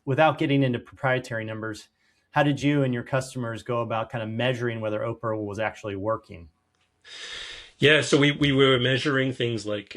Without getting into proprietary numbers, how did you and your customers go about kind of measuring whether Opal was actually working? Yeah, so we were measuring things like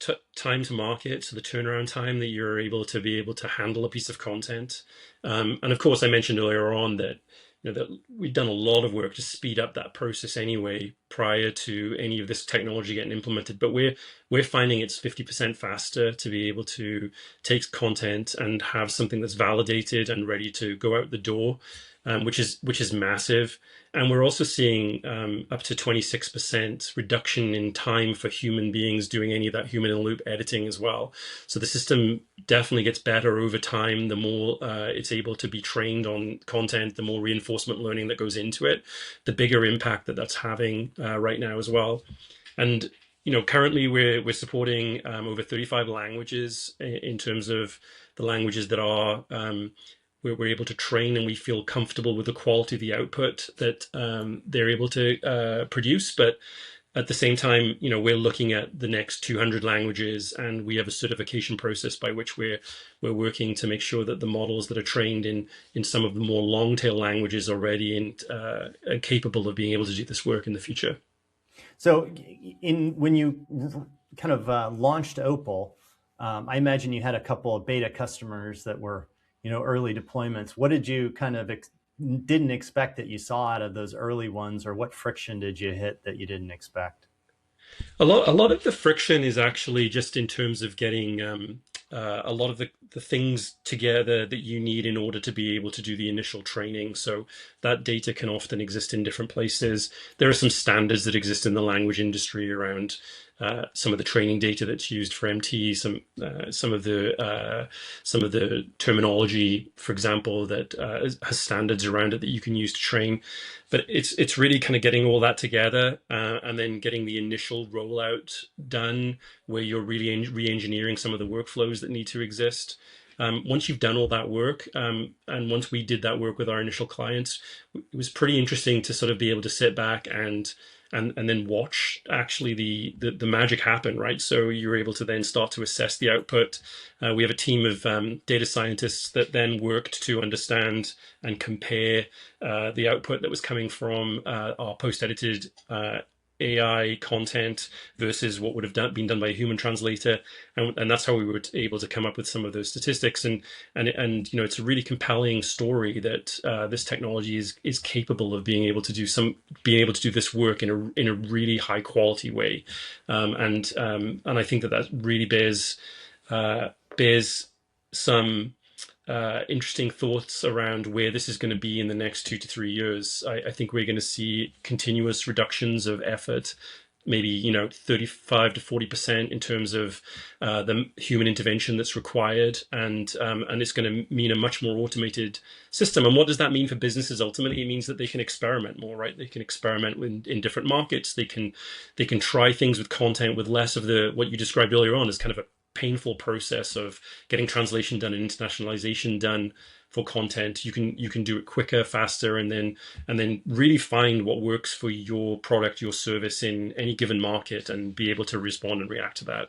t time to market, so the turnaround time that you're able to be able to handle a piece of content. And of course, I mentioned earlier on that that we've done a lot of work to speed up that process anyway prior to any of this technology getting implemented. But we're finding it's 50% faster to be able to take content and have something that's validated and ready to go out the door, which is massive. And we're also seeing up to 26% reduction in time for human beings doing any of that human in the loop editing as well. So the system definitely gets better over time. The more it's able to be trained on content, the more reinforcement learning that goes into it, the bigger impact that that's having right now as well. And currently we're supporting over 35 languages in terms of the languages that are we're able to train, and we feel comfortable with the quality of the output that they're able to produce. But at the same time, we're looking at the next 200 languages, and we have a certification process by which we're working to make sure that the models that are trained in some of the more long tail languages are ready and are capable of being able to do this work in the future. So, when you kind of launched Opal, I imagine you had a couple of beta customers that were, early deployments. What did you kind of didn't expect that you saw out of those early ones, or what friction did you hit that you didn't expect? A lot of the friction is actually just in terms of getting a lot of the things together that you need in order to be able to do the initial training. So that data can often exist in different places. There are some standards that exist in the language industry around some of the training data that's used for MT, some of the terminology, for example, that has standards around it that you can use to train. But it's really kind of getting all that together and then getting the initial rollout done, where you're really re-engineering some of the workflows that need to exist. Once you've done all that work, and once we did that work with our initial clients, it was pretty interesting to sort of be able to sit back and then watch actually the magic happen, right? So you're able to then start to assess the output. We have a team of data scientists that then worked to understand and compare the output that was coming from our post-edited AI content versus what would have been done by a human translator, and that's how we were able to come up with some of those statistics. And it's a really compelling story that this technology is capable of being able to do this work in a really high quality way, and I think that really bears some interesting thoughts around where this is going to be in the next 2 to 3 years. I think we're going to see continuous reductions of effort, maybe 35 to 40% in terms of the human intervention that's required, and it's going to mean a much more automated system. And what does that mean for businesses? Ultimately, it means that they can experiment more, right? They can experiment in different markets. They can try things with content with less of the what you described earlier on as kind of a painful process of getting translation done and internationalization done for content. You can do it quicker, faster, and then really find what works for your product, your service in any given market, and be able to respond and react to that.